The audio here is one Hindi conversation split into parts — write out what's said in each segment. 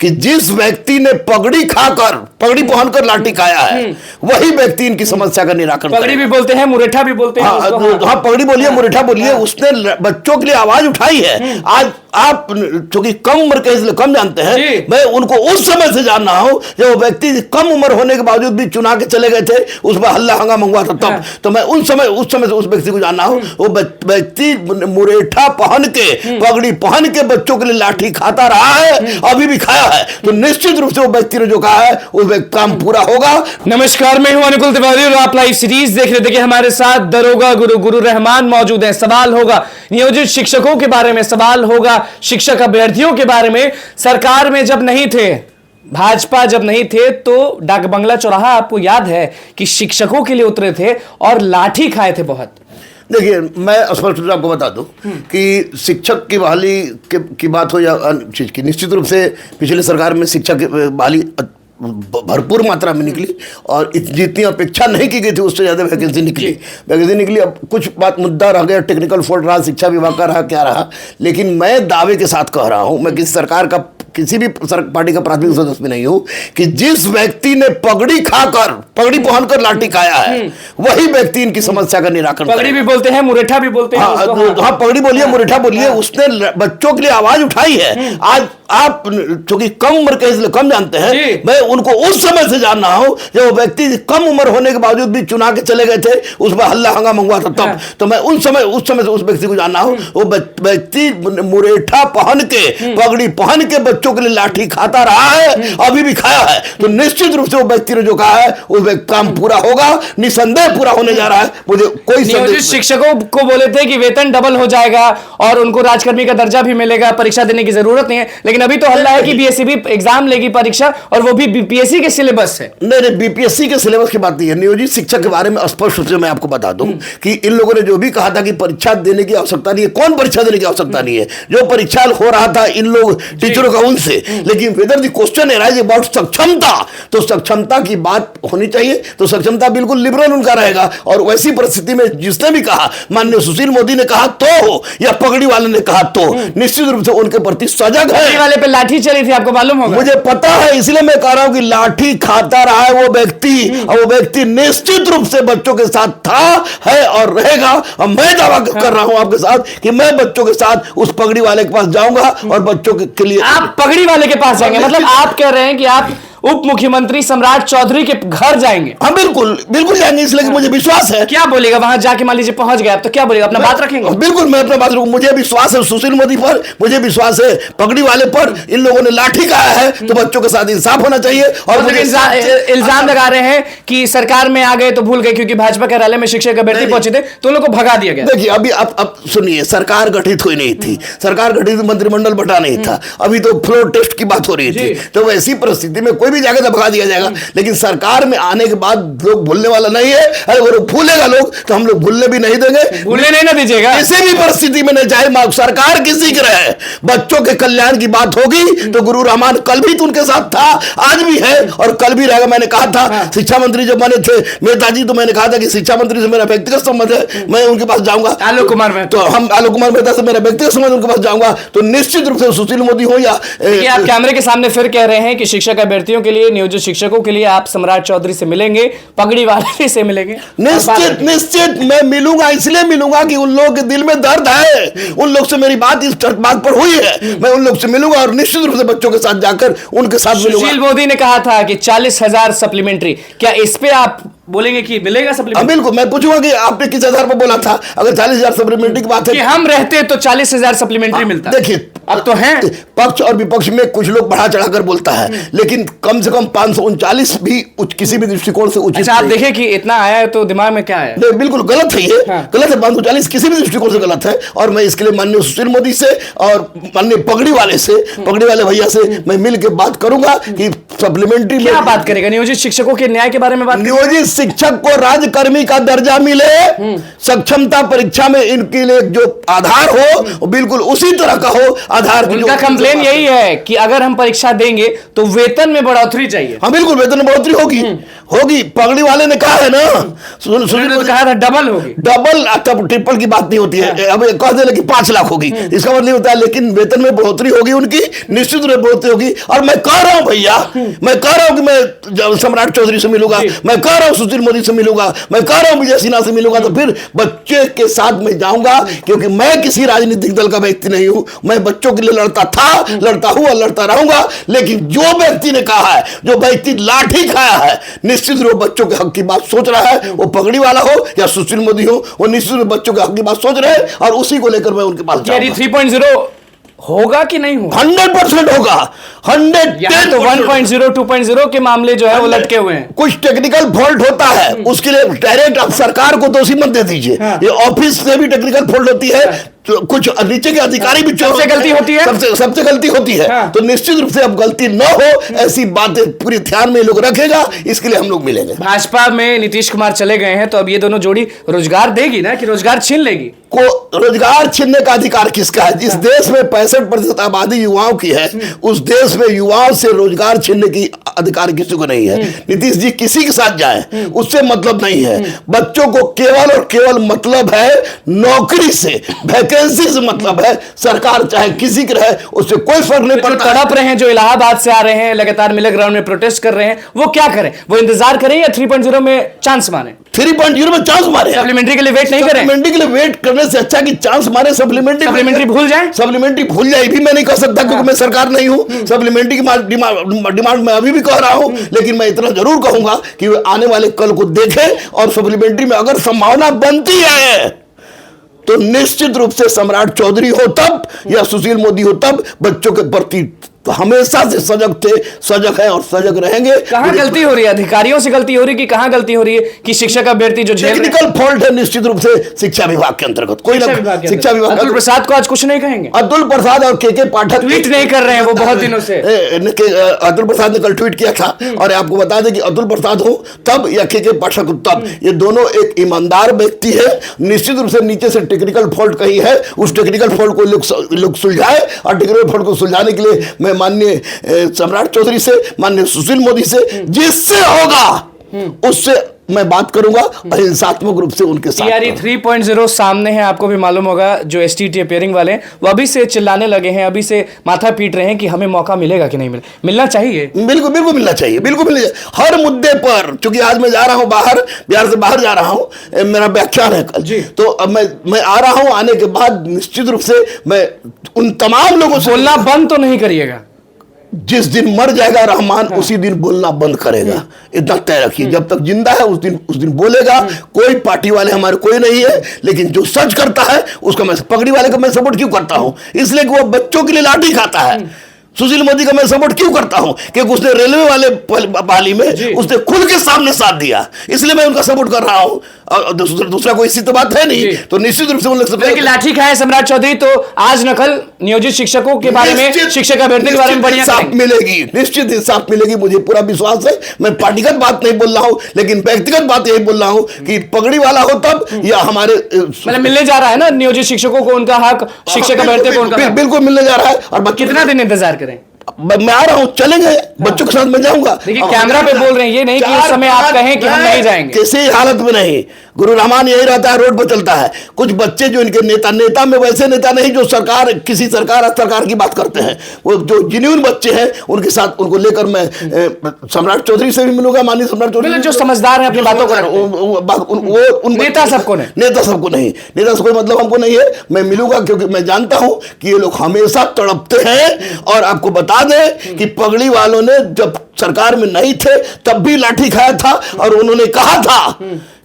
कि जिस व्यक्ति ने पगड़ी खाकर, पगड़ी पहनकर लाठी खाया है, वही व्यक्ति इनकी समस्या का निराकरण पगड़ी भी बोलते हैं, मुरेठा भी बोलते हैं। हाँ, पगड़ी बोलिए, मुरेठा बोलिए, उसने बच्चों के लिए आवाज उठाई है। आज आप चूंकि कम उम्र के इसलिए कम जानते हैं, मैं उनको उस समय से जान रहा हूं जब वो व्यक्ति कम उम्र होने के बावजूद भी चुना के चले गए थे, उस पर हल्ला हंगामा हुआ था तब। तो मैं उस समय से उस व्यक्ति को जान रहा हूं। वो व्यक्ति मुरेठा पहन के, पगड़ी पहन के बच्चों के लिए लाठी खाता रहा है, अभी भी खाया है। तो निश्चित रूप से वो व्यक्ति ने जो कहा है वो काम पूरा होगा। नमस्कार, मैं हूं अनुकुल तिवारी और आप लाइव सीरीज देख रहे थे। देखिए हमारे साथ दरोगा गुरु रहमान मौजूद हैं। सवाल होगा नियोजित शिक्षकों के बारे में, सवाल होगा शिक्षक अभ्यर्थियों के बारे में। सरकार में जब नहीं थे, भाजपा जब नहीं थे, तो डाक बंगला चौराहा आपको याद है कि शिक्षकों के लिए उतरे थे और लाठी खाए थे बहुत। देखिए, मैं स्पष्ट रूप से आपको बता दूं कि शिक्षक की बहाली की बात हो या चीज की, निश्चित रूप से पिछले सरकार में शिक्षक की बहाली भरपूर मात्रा में निकली और जितनी अपेक्षा नहीं की गई थी उससे ज़्यादा वैकेंसी निकली। अब कुछ बात मुद्दा रह गया, टेक्निकल फॉल्ट रहा, शिक्षा विभाग का रहा, क्या रहा, लेकिन मैं दावे के साथ कह रहा हूं, मैं किसी सरकार का, किसी भी पार्टी का प्राथमिक सदस्य भी नहीं हूं, कि जिस व्यक्ति ने पगड़ी खाकर, पगड़ी पहनकर लाठी खाया है, वही व्यक्ति इनकी समस्या का निराकरण। पगड़ी भी बोलते हैं, मुरेठा भी बोलते हैं। हाँ, पगड़ी बोलिए, मुरेठा बोलिए, उसने बच्चों के लिए आवाज उठाई है। आज आप चूंकि कम उम्र के इसलिए कम जानते हैं, मैं उनको उस समय से जान रहा हूं जब वो व्यक्ति कम उम्र होने के बावजूद भी चुना के चले गए थे, उस पर हल्ला हंगामा हुआ था तब। तो मैं उस समय से उस व्यक्ति को जान रहा हूं। वो व्यक्ति मुरेठा पहन के, पगड़ी पहन के बच्चों के लिए लाठी खाता रहा है, अभी भी खाया है। तो निश्चित रूप से वो व्यक्ति ने जो कहा है वो काम पूरा होगा, निसंदेह पूरा होने जा रहा है। मुझे कोई शिक्षकों को बोले थे कि वेतन डबल हो जाएगा और उनको राजकर्मी का दर्जा भी मिलेगा, परीक्षा देने की जरूरत नहीं है, लेकिन अभी तो हल्ला है कि बीएससी भी एग्जाम लेगी परीक्षा, और वो भी बीपीएससी के सिलेबस है। नहीं, बीपीएससी के सिलेबस की बात नहीं है। नियोजित शिक्षक के बारे में स्पष्ट रूप से मैं आपको बता दूं कि इन लोगों ने जो भी कहा था कि परीक्षा देने की आवश्यकता नहीं है, कौन परीक्षा देने की आवश्यकता नहीं है? जो परीक्षा हो रहा था इन लोग टीचरों का उनसे, लेकिन वेदर द क्वेश्चन है अबाउट सक्षमता, तो सक्षमता की बात होनी चाहिए। तो सक्षमता बिल्कुल लिबरल उनका रहेगा। और वैसी परिस्थिति में जिसने भी कहा, माननीय सुशील मोदी ने कहा तो हो या पगड़ी वाले ने कहा तो, निश्चित रूप से उनके प्रति सजग है। वाले पे लाठी चली थी, आपको मालूम होगा। मुझे पता है, इसलिए मैं कह रहा हूं कि लाठी खाता रहा है वो व्यक्ति, और वो व्यक्ति निश्चित रूप से बच्चों के साथ था, है और रहेगा। और मैं दावा कर रहा हूं आपके साथ कि मैं बच्चों के साथ उस पगड़ी वाले के पास जाऊंगा और बच्चों के लिए। आप पगड़ी वाले के पास जाएंगे, मतलब आप कह रहे हैं कि आप उप मुख्यमंत्री सम्राट चौधरी के घर जाएंगे? हाँ, बिल्कुल जाएंगे, इसलिए मुझे विश्वास है। क्या बोलेगा वहां जाके? मान लीजिए पहुंच गए आप, तो क्या बोलेगा? अपना बात रखेंगे? बिल्कुल, मैं अपना बात रखूंगा। मुझे विश्वास है सुशील मोदी पर, मुझे विश्वास है पगड़ी वाले पर। इन लोगों ने लाठी खाया है तो बच्चों के साथ इंसाफ होना चाहिए। और मुझे इल्जाम लगा रहे हैं कि सरकार में आ गए तो भूल गए, क्योंकि भाजपा कार्यालय में शिक्षक अभ्यर्थी पहुंचे थे तो उन लोगों को भगा दिया गया। देखिए, अभी अब सुनिए, सरकार गठित हुई नहीं थी, सरकार गठित, मंत्रिमंडल बटा नहीं था, अभी तो फ्लोर टेस्ट की बात हो रही थी। तो वैसी परिस्थिति में कोई भी जाके भगा दिया, लेकिन सरकार में आने के बाद लोग भूलने वाला नहीं है। अरे वो भूलेगा लोग तो हम लोग भूलने भी नहीं देंगे, भूलने नहीं ना दीजिएगा किसी भी परिस्थिति में। नहीं, चाहे सरकार किसी की रहे, बच्चों के कल्याण की बात होगी तो गुरु रहमान कल भी तो उनके साथ था, आज भी है और कल भी रहेगा। मैंने कहा था शिक्षा मंत्री जब बने थे नेताजी, तो मैंने कहा था कि शिक्षा मंत्री से मेरा व्यक्तिगत संबंध है, मैं उनके पास जाऊंगा। आलोक कुमार मेहता, तो हम आलोक कुमार मेहता से मेरा व्यक्तिगत संबंध, उनके पास जाऊंगा। तो निश्चित रूप से सुशील मोदी हो या आप कैमरे के सामने फिर कह रहे हैं कि शिक्षक अभ्यर्थियों के लिए, नियोजित शिक्षकों के लिए आप सम्राट चौधरी से मिलेंगे, पगड़ी वाले से मिलेंगे? निश्चित मैं मिलूंगा। इसलिए मिलूंगा कि उन लोगों के दिल में दर्द है, उन लोग से मेरी बात इस बात पर हुई है। मैं उन लोग से मिलूंगा और निश्चित रूप से बच्चों के साथ जाकर उनके साथ मिलूंगा। सुशील मोदी ने कहा था कि 40,000 सप्लीमेंट्री, क्या इस पे आप बोलेंगे कि मिलेगा सप्लीमेंट्री? बिल्कुल, मैं पूछूंगा कि आपने किस आधार पर बोला था? अगर 40,000 सप्लीमेंट्री की बात है कि हम रहते तो 40,000 सप्लीमेंट्री मिलता। देखिए, अब तो है पक्ष और विपक्ष में कुछ लोग बढ़ा चढ़ाकर बोलता है, लेकिन कम से कम 539 भी किसी भी दृष्टिकोण से उचित। अच्छा, आप देखें कि इतना आया है तो दिमाग में क्या है? नहीं, बिल्कुल गलत है, ये गलत है। 540 किसी भी दृष्टिकोण से गलत है। और मैं इसके लिए माननीय सुशील मोदी से और माननीय पगड़ी वाले भैया से मैं मिल के बात करूंगा कि सप्लीमेंट्री क्या बात करेगा? नियोजित शिक्षकों के न्याय के बारे में बात? नियोजित शिक्षक को राजकर्मी का दर्जा मिले, सक्षमता परीक्षा में इनके लिए जो आधार हो बिल्कुल उसी तरह का हो। आधार की उनका कंप्लेन यही है कि अगर हम परीक्षा देंगे तो वेतन में बढ़ोतरी चाहिए। हाँ बिल्कुल, वेतन में बढ़ोतरी होगी, होगी। पगड़ी वाले ने कहा है ना, उन्होंने तो कहा था डबल होगी। डबल, तब ट्रिपल की बात नहीं होती है। अब कह दे कि 5 लाख होगी, इसका मतलब होता है, लेकिन वेतन में बढ़ोतरी होगी उनकी, निश्चित रूप से बढ़ोतरी होगी। और मैं कह रहा हूं भैया, मैं कह रहा हूं कि मैं सम्राट चौधरी से मिलूंगा, मैं कह रहा हूं सुशील मोदी से मिलूंगा, मैं कह रहा हूं विजय सिन्हा से मिलूंगा, तो फिर बच्चे के साथ में जाऊंगा, क्योंकि मैं किसी राजनीतिक दल का व्यक्ति नहीं हूं। मैं बच्चों के लिए लड़ता था, लड़ता हूं और लड़ता रहूंगा। लेकिन जो व्यक्ति ने कहा है, जो व्यक्ति लाठी खाया है, निश्चित रूप बच्चों के हक की बात सोच रहा है, वो पगड़ी वाला हो या सुशील मोदी हो, वो निश्चित रूप बच्चों के हक की बात सोच रहे हैं, और उसी को लेकर मैं उनके पास जाऊंगा। 3.0 होगा कि नहीं होगा? 100% होगा। 110 तो 1.0 2.0 के मामले जो है वो लटके हुए हैं। कुछ टेक्निकल फॉल्ट होता है, उसके लिए डायरेक्ट आप सरकार को दोषी मत दे दीजिए। ये ऑफिस से भी टेक्निकल फॉल्ट होती है, तो कुछ नीचे के अधिकारी भी सबसे गलती होती है, सबसे गलती होती है। तो निश्चित रूप से अब गलती न हो, ऐसी बातें पूरी ध्यान में लोग रखेगा, इसके लिए हम लोग मिलेंगे। भाजपा में नीतीश कुमार चले गए हैं, तो अब ये दोनों जोड़ी रोजगार देगी ना, कि रोजगार छीन लेगी? को रोजगार छीनने का अधिकार किसका है? जिस देश में 65% आबादी युवाओं की है, उस देश में युवाओं से रोजगार छीनने की अधिकार किसी को नहीं है। नीतीश जी किसी के साथ जाए, उससे मतलब नहीं है। बच्चों को केवल और केवल मतलब है नौकरी से, वैकेंसी से मतलब है। सरकार चाहे किसी की रहे, उससे कोई फर्क नहीं पड़ता। तड़प रहे हैं जो इलाहाबाद से आ रहे हैं, लगातार मिले ग्राउंड में प्रोटेस्ट कर रहे हैं, वो क्या करें? वो इंतजार करें या 3.0 में चांस मारे? 3.0 में चांस मारे, सप्लीमेंट्री के लिए वेट नहीं करें। सप्लीमेंट्री के लिए वेट करने से अच्छा कि चांस मारे, सप्लीमेंट्री भूल जाए। सप्लीमेंट्री भूल जाए भी मैं नहीं कह सकता, क्योंकि मैं सरकार नहीं हूं। सप्लीमेंट्री की डिमांड मैं अभी भी कह रहा हूं, लेकिन मैं इतना जरूर कहूंगा कि आने वाले कल को देखें, और सप्लीमेंट्री में अगर संभावना बनती है तो निश्चित रूप से सम्राट चौधरी हो तब या सुशील मोदी हो तब बच्चों के प्रति तो हमेशा से सजग थे, सजग है और सजग रहेंगे। कहां गलती हो रही है? अधिकारियों से गलती हो रही है कि कहां गलती हो रही है कि शिक्षक अभ्यर्थी जो टेक्निकल फॉल्ट है, निश्चित रूप से शिक्षा विभाग के अंतर्गत कोई शिक्षा विभाग। अतुल प्रसाद को आज कुछ नहीं कहेंगे? अतुल प्रसाद और के पाठक ट्वीट नहीं कर रहे हैं वो बहुत दिनों से। अतुल प्रसाद ने कल ट्वीट किया था, और आपको बता दें कि अतुल प्रसाद हो तब या के पाठक हो तब, ये दोनों एक ईमानदार व्यक्ति है। निश्चित रूप से नीचे से टेक्निकल फॉल्ट कहीं है, उस टेक्निकल फॉल्ट को लोग सुलझाए, और टेक्निकल फॉल्ट को सुलझाने के लिए मैं माननीय सम्राट चौधरी से, माननीय सुशील मोदी से, जिससे होगा उससे मैं बात करूंगा, अहिंसात्मक रूप से उनके साथ। 3.0 सामने है, आपको भी मालूम होगा। जो एसटीटी अपियरिंग वाले हैं वो अभी से चिल्लाने लगे हैं, अभी से माथा पीट रहे हैं कि हमें मौका मिलेगा कि नहीं मिलना चाहिए। बिल्कुल बिल्कुल मिलना चाहिए, बिल्कुल मिलना चाहिए हर मुद्दे पर। क्योंकि आज मैं जा रहा हूं बाहर, बिहार से बाहर जा रहा हूं, मेरा व्याख्यान है कल, तो अब मैं आ रहा हूं। आने के बाद निश्चित रूप से मैं उन तमाम लोगों से बोलना बंद तो नहीं करिएगा। जिस दिन मर जाएगा रहमान, उसी दिन बोलना बंद करेगा, इतना तय रखिए। जब तक जिंदा है उस दिन बोलेगा। कोई पार्टी वाले हमारे कोई नहीं है, लेकिन जो सच करता है उसका मैं, पगड़ी वाले का मैं सपोर्ट क्यों करता हूं? इसलिए कि वो बच्चों के लिए लाठी खाता है। सुशील मोदी का मैं सपोर्ट क्यों करता हूं? क्योंकि उसने रेलवे वाले बहाली में उसने खुद के सामने साथ दिया, इसलिए मैं उनका सपोर्ट कर रहा हूं। और दूसरा कोई इसी तो बात है नहीं, तो निश्चित रूप से लाठी खाए सम्राट चौधरी, तो आज नकल नियोजित शिक्षकों के बारे में, शिक्षक अभ्यर्थी के बारे में बढ़िया इंसाफ मिलेगी, निश्चित इंसाफ मिलेगी, मुझे पूरा विश्वास है। मैं पार्टीगत बात नहीं बोल रहा हूं, लेकिन व्यक्तिगत बात यही बोल रहा हूं कि पगड़ी वाला हो तब या हमारे मतलब मिलने जा रहा है ना नियोजित शिक्षकों को उनका हक, शिक्षक अभ्यर्थी को उनका, बिल्कुल मिलने जा रहा है। और कितना दिन इंतजार करें? मैं आ रहा हूं, चलेंगे बच्चों के साथ मैं जाऊंगा। देखिए कैमरा पे बोल रहे हैं, ये नहीं कि उस समय आप कहें कि हम नहीं जाएंगे। किसी हालत में नहीं। गुरु रहमान यही रहता है, रोड पर चलता है। कुछ बच्चे जो इनके नेता में वैसे नेता नहीं जो किसी सरकार की बात करते हैं, वो जो जिन्यून बच्चे हैं उनके साथ, उनको लेकर मैं सम्राट चौधरी से भी मिलूंगा, माननीय सम्राट चौधरी जो समझदार है अपनी बातों को, नेता सबको नहीं, नेता सबको नहीं, नेता से कोई मतलब हमको नहीं है। मैं मिलूंगा क्योंकि मैं जानता हूं कि ये लोग हमेशा तड़पते हैं। और आपको बता दें कि पगड़ी वालों ने जब सरकार में नहीं थे तब भी लाठी खाया था, और उन्होंने कहा था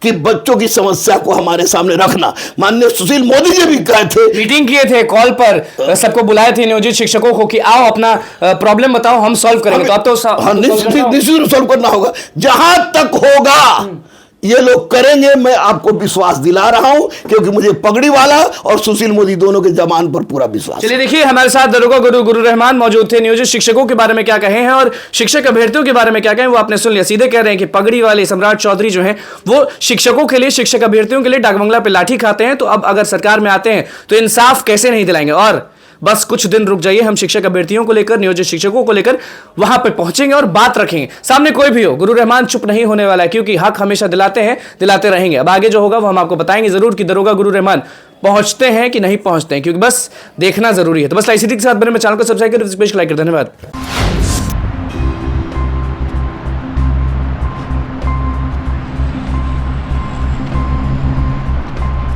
कि बच्चों की समस्या को हमारे सामने रखना। माननीय सुशील मोदी जी भी कहे थे, मीटिंग किए थे, कॉल पर सबको बुलाए थे नियोजित शिक्षकों को कि आओ अपना प्रॉब्लम बताओ, हम सॉल्व करेंगे। तो अब तो निश्चित सॉल्व करना होगा, जहां तक होगा ये लोग करेंगे, मैं आपको विश्वास दिला रहा हूं, क्योंकि मुझे पगड़ी वाला और सुशील मोदी दोनों के जमान पर पूरा विश्वास। चलिए देखिए, हमारे साथ दरोगा गुरु रहमान मौजूद थे। नियोजित शिक्षकों के बारे में क्या कहे हैं और शिक्षक अभ्यर्थियों के बारे में क्या कहें वो आपने सुन लिया। सीधे कह रहे हैं कि पगड़ी वाले सम्राट चौधरी जो हैं वो शिक्षकों के लिए, शिक्षक अभ्यर्थियों के लिए डाकबंगला पे लाठी खाते हैं। तो अब अगर सरकार में आते हैं तो इंसाफ कैसे नहीं दिलाएंगे। और बस कुछ दिन रुक जाइए, हम शिक्षक अभ्यर्थियों को लेकर, नियोजित शिक्षकों को लेकर वहां पे पहुंचेंगे और बात रखेंगे। सामने कोई भी हो, गुरु रहमान चुप नहीं होने वाला है, क्योंकि हक हमेशा दिलाते हैं, दिलाते रहेंगे। अब आगे जो होगा वो हम आपको बताएंगे जरूर कि दरोगा गुरु रहमान पहुंचते हैं कि नहीं पहुंचते हैं, क्योंकि बस देखना जरूरी है। तो बस ICT के साथ बने में चैनल को सब्सक्राइब करें, लाइक करें। धन्यवाद।